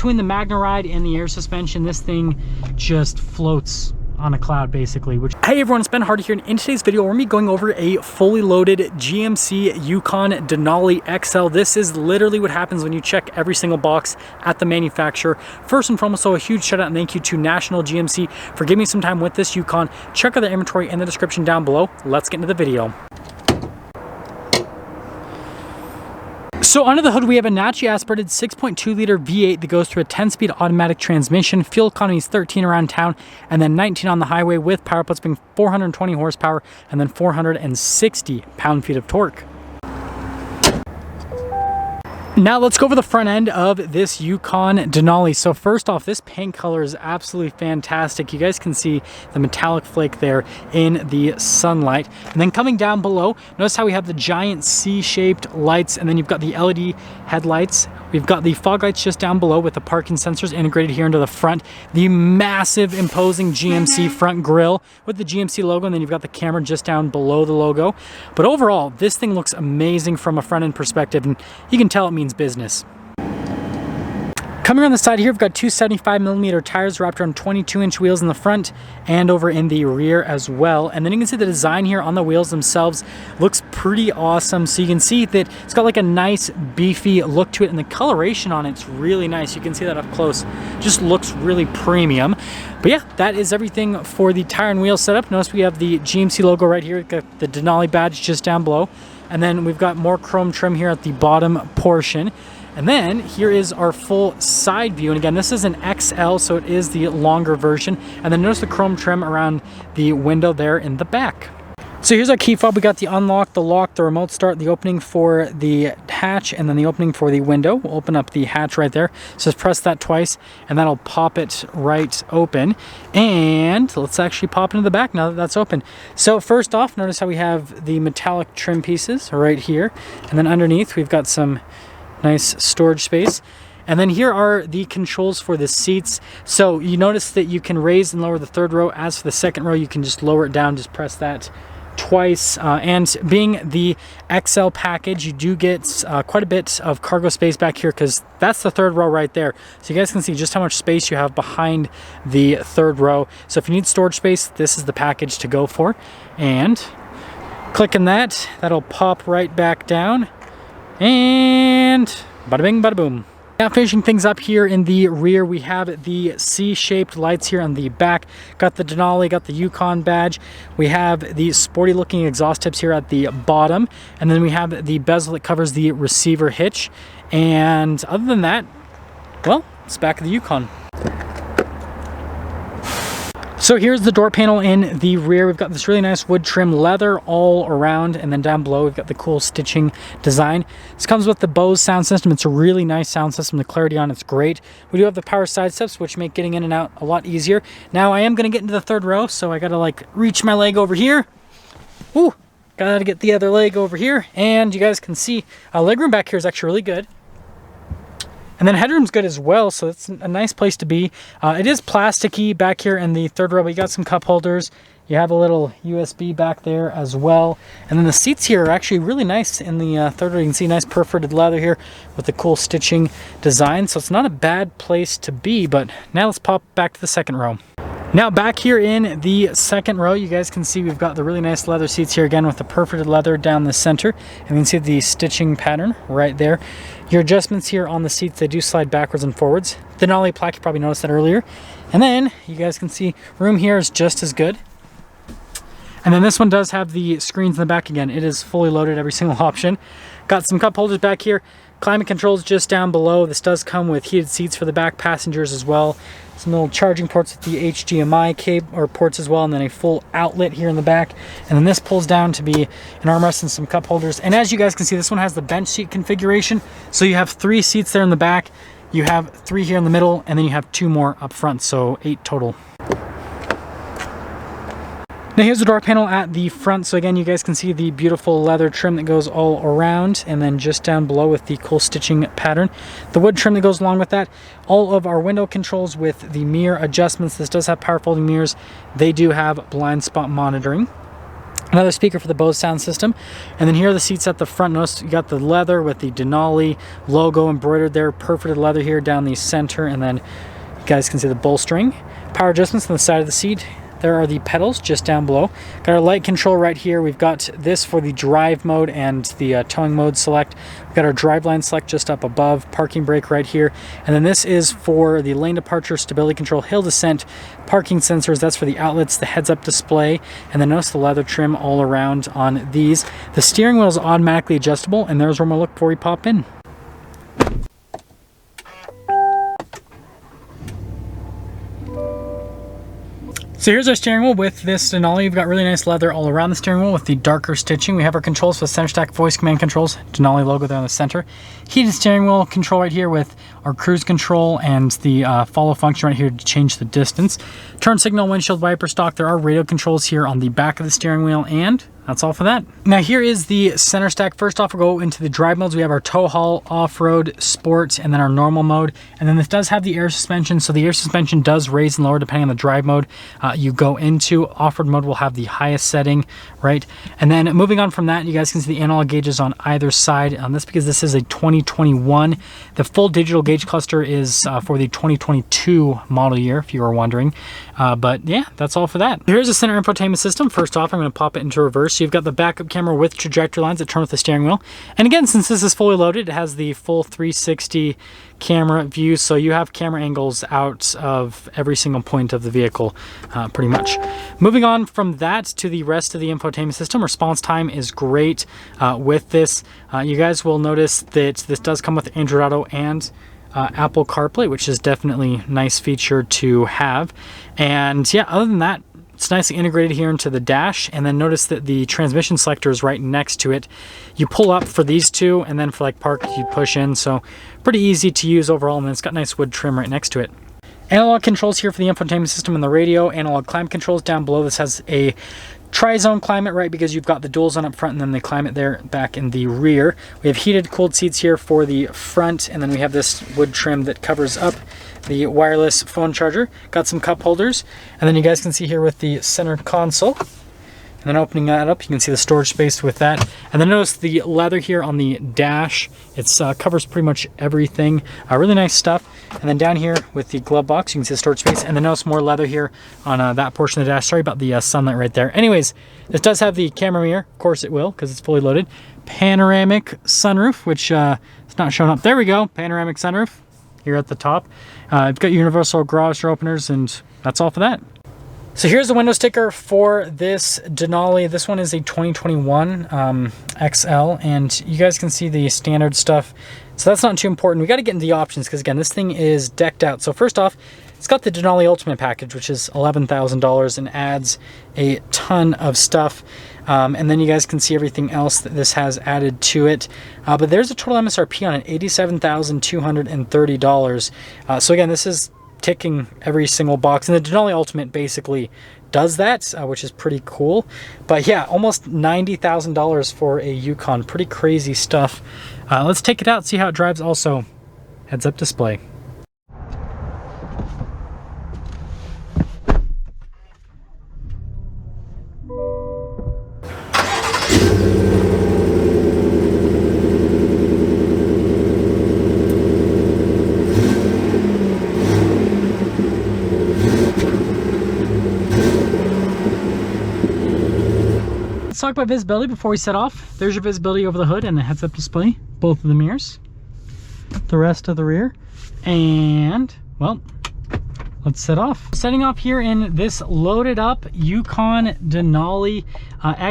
between the MagneRide and the air suspension, this thing just floats on a cloud basically. Hey everyone, it's Ben Hardy here, and in today's video we're going to be going over a fully loaded GMC Yukon Denali XL. This is literally what happens when you check every single box at the manufacturer. First and foremost, so a huge shout out and thank you to National GMC for giving me some time with this Yukon. Check out the inventory in the description down below. Let's get into the video. So under the hood, we have a naturally aspirated 6.2 liter V8 that goes through a 10-speed automatic transmission. Fuel economy is 13 around town, and then 19 on the highway, with power outputs being 420 horsepower and then 460 pound-feet of torque. Now let's go over the front end of this Yukon Denali. So first off, this paint color is absolutely fantastic. You guys can see the metallic flake there in the sunlight. And then coming down below, notice how we have the giant C-shaped lights, and then you've got the LED headlights. We've got the fog lights just down below with the parking sensors integrated here into the front. The massive imposing GMC front grille with the GMC logo, and then you've got the camera just down below the logo. But overall, this thing looks amazing from a front end perspective, and you can tell it means business. Coming around the side here, we've got two 75mm tires wrapped around 22-inch wheels in the front and over in the rear as well. And then you can see the design here on the wheels themselves looks pretty awesome. So you can see that it's got like a nice beefy look to it, and the coloration on it's really nice. You can see that up close. Just looks really premium. But yeah, that is everything for the tire and wheel setup. Notice we have the GMC logo right here. We've got the Denali badge just down below. And then we've got more chrome trim here at the bottom portion. And then here is our full side view. And again, this is an XL, so it is the longer version. And then notice the chrome trim around the window there in the back. So here's our key fob. We got the unlock, the lock, the remote start, the opening for the hatch, and then the opening for the window. We'll open up the hatch right there. So just press that twice, and that'll pop it right open. And let's actually pop into the back now that that's open. So first off, notice how we have the metallic trim pieces right here. And then underneath, we've got some nice storage space. And then here are the controls for the seats. So you notice that you can raise and lower the third row. As for the second row, you can just lower it down. Just press that twice. And being the XL package, you do get quite a bit of cargo space back here, because that's the third row right there. So you guys can see just how much space you have behind the third row. So if you need storage space, this is the package to go for. And clicking that, that'll pop right back down. And bada bing, bada boom. Now finishing things up here in the rear, we have the C-shaped lights here on the back. Got the Denali, got the Yukon badge. We have the sporty looking exhaust tips here at the bottom. And then we have the bezel that covers the receiver hitch. And other than that, well, it's back of the Yukon. So here's the door panel in the rear. We've got this really nice wood trim leather all around, and then down below we've got the cool stitching design. This comes with the Bose sound system. It's a really nice sound system. The clarity on it's great. We do have the power side steps, which make getting in and out a lot easier. Now I am going to get into the third row, so I got to like reach my leg over here. Ooh, got to get the other leg over here, and you guys can see legroom back here is actually really good. And then headroom's good as well, so it's a nice place to be. It is plasticky back here in the third row, but you got some cup holders. You have a little USB back there as well. And then the seats here are actually really nice in the third row. You can see nice perforated leather here with the cool stitching design. So it's not a bad place to be, but now let's pop back to the second row. Now back here in the second row, you guys can see we've got the really nice leather seats here again with the perforated leather down the center. And you can see the stitching pattern right there. Your adjustments here on the seats, they do slide backwards and forwards. The Denali plaque, you probably noticed that earlier. And then you guys can see room here is just as good. And then this one does have the screens in the back again. It is fully loaded, every single option. Got some cup holders back here. Climate controls just down below. This does come with heated seats for the back passengers as well. Some little charging ports with the HDMI cable or ports as well, and then a full outlet here in the back. And then this pulls down to be an armrest and some cup holders. And as you guys can see, this one has the bench seat configuration. So you have 3 seats there in the back, you have 3 here in the middle, and then you have 2 more up front, so 8 total. Now here's the door panel at the front. So again, you guys can see the beautiful leather trim that goes all around, and then just down below with the cool stitching pattern. The wood trim that goes along with that. All of our window controls with the mirror adjustments. This does have power folding mirrors. They do have blind spot monitoring. Another speaker for the Bose sound system. And then here are the seats at the front. Notice you got the leather with the Denali logo embroidered there. Perforated leather here down the center. And then you guys can see the bolstering. Power adjustments on the side of the seat. There are the pedals just down below. Got our light control right here. We've got this for the drive mode and the towing mode select. We've got our driveline select just up above. Parking brake right here. And then this is for the lane departure, stability control, hill descent, parking sensors. That's for the outlets, the heads-up display. And then notice the leather trim all around on these. The steering wheel is automatically adjustable, and there's where I'm gonna look before we pop in. So here's our steering wheel with this Denali. You've got really nice leather all around the steering wheel with the darker stitching. We have our controls for the center stack voice command controls. Denali logo there in the center. Heated steering wheel control right here with our cruise control and the follow function right here to change the distance. Turn signal, windshield wiper stalk. There are radio controls here on the back of the steering wheel, and that's all for that. Now here is the center stack. First off, we'll go into the drive modes. We have our tow haul, off-road, sport, and then our normal mode. And then this does have the air suspension. So the air suspension does raise and lower depending on the drive mode you go into. Off-road mode will have the highest setting, right? And then moving on from that, you guys can see the analog gauges on either side. That's because this is a 2021. The full digital gauge cluster is for the 2022 model year, if you were wondering. But yeah, that's all for that. Here's the center infotainment system. First off, I'm going to pop it into reverse. So you've got the backup camera with trajectory lines that turn with the steering wheel. And again, since this is fully loaded, it has the full 360 camera view. So you have camera angles out of every single point of the vehicle, pretty much. Moving on from that to the rest of the infotainment system, response time is great with this. You guys will notice that this does come with Android Auto and Apple CarPlay, which is definitely a nice feature to have. And yeah, other than that, it's nicely integrated here into the dash. And then notice that the transmission selector is right next to it. You pull up for these two, and then for like park, you push in. So pretty easy to use overall. And then it's got nice wood trim right next to it. Analog controls here for the infotainment system and the radio. Analog climate controls down below. This has a tri-zone climate, right, because you've got the dual zone up front and then the climate there back in the rear. We have heated, cooled seats here for the front, and then we have this wood trim that covers up the wireless phone charger. Got some cup holders, and then you guys can see here with the center console. And then opening that up, you can see the storage space with that. And then notice the leather here on the dash. It covers pretty much everything. Really nice stuff. And then down here with the glove box, you can see the storage space. And then notice more leather here on that portion of the dash. Sorry about the sunlight right there. Anyways, this does have the camera mirror. Of course it will, because it's fully loaded. Panoramic sunroof, which it's not showing up. There we go. Panoramic sunroof here at the top. You've got universal garage door openers, and that's all for that. So here's the window sticker for this Denali. This one is a 2021 XL, and you guys can see the standard stuff. So that's not too important. We got to get into the options because, again, this thing is decked out. So first off, it's got the Denali Ultimate Package, which is $11,000 and adds a ton of stuff. And then you guys can see everything else that this has added to it. But there's a total MSRP on it, $87,230. So again, this is ticking every single box, and the Denali Ultimate basically does that, which is pretty cool. But yeah, almost $90,000 for a Yukon. Pretty crazy stuff. Let's take it out, see how it drives. Also, heads-up display. Let's talk about visibility before we set off. There's your visibility over the hood and the heads-up display, both of the mirrors, the rest of the rear, and well, let's set off. Setting off here in this loaded up Yukon Denali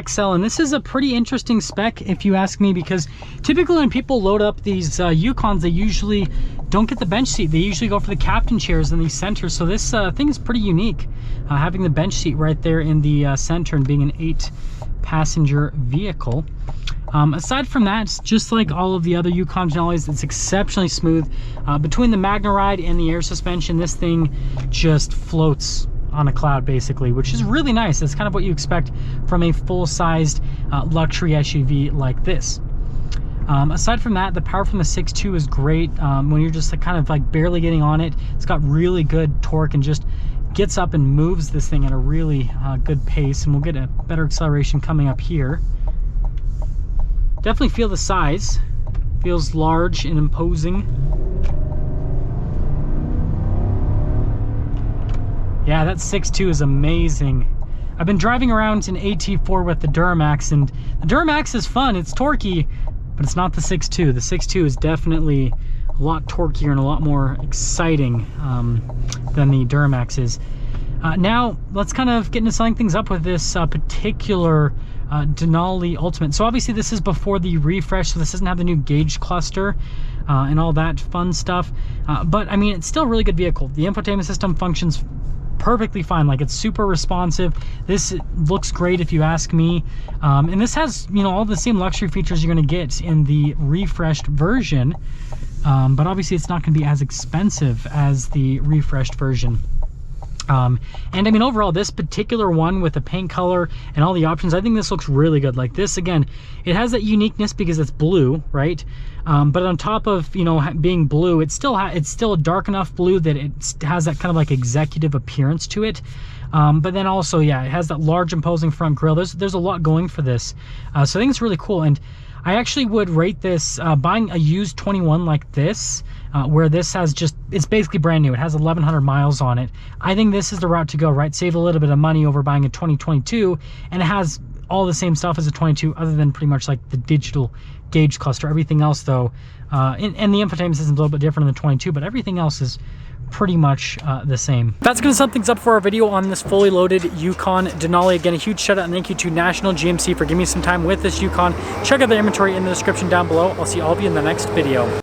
XL, and this is a pretty interesting spec if you ask me, because typically when people load up these Yukons, they usually don't get the bench seat. They usually go for the captain chairs in the center. So this thing is pretty unique, having the bench seat right there in the center and being an 8-passenger vehicle. Aside from that, it's just like all of the other Yukon Denalis, it's exceptionally smooth. Between the MagneRide and the air suspension, this thing just floats on a cloud basically, which is really nice. That's kind of what you expect from a full-sized luxury SUV like this. Aside from that, the power from the 6.2 is great. When you're just kind of like barely getting on it, it's got really good torque and just gets up and moves this thing at a really good pace, and we'll get a better acceleration coming up here. Definitely feel the size. Feels large and imposing. Yeah, that 6.2 is amazing. I've been driving around in AT4 with the Duramax, and the Duramax is fun, it's torquey, but it's not the 6.2. The 6.2 is definitely a lot torqueier and a lot more exciting than the Duramax is. Now, let's kind of get into signing things up with this particular Denali Ultimate. So obviously this is before the refresh, so this doesn't have the new gauge cluster and all that fun stuff. But I mean, it's still a really good vehicle. The infotainment system functions perfectly fine. Like, it's super responsive. This looks great if you ask me. And this has, you know, all the same luxury features you're going to get in the refreshed version. But obviously it's not going to be as expensive as the refreshed version. And I mean, overall, this particular one with the paint color and all the options, I think this looks really good. Like, this, again, it has that uniqueness because it's blue, right? But on top of, you know, being blue, it's still a dark enough blue that it has that kind of like executive appearance to it. But then also, yeah, it has that large imposing front grille. There's a lot going for this. So I think it's really cool. And I actually would rate this, buying a used 21 like this, where this has just, it's basically brand new. It has 1,100 miles on it. I think this is the route to go, right? Save a little bit of money over buying a 2022, and it has all the same stuff as a 22, other than pretty much like the digital gauge cluster. Everything else, though, and the infotainment system is a little bit different than the 22, but everything else is pretty much the same. That's gonna sum things up for our video on this fully loaded Yukon Denali. Again, a huge shout out and thank you to National GMC for giving me some time with this Yukon. Check out the inventory in the description down below. I'll see all of you in the next video.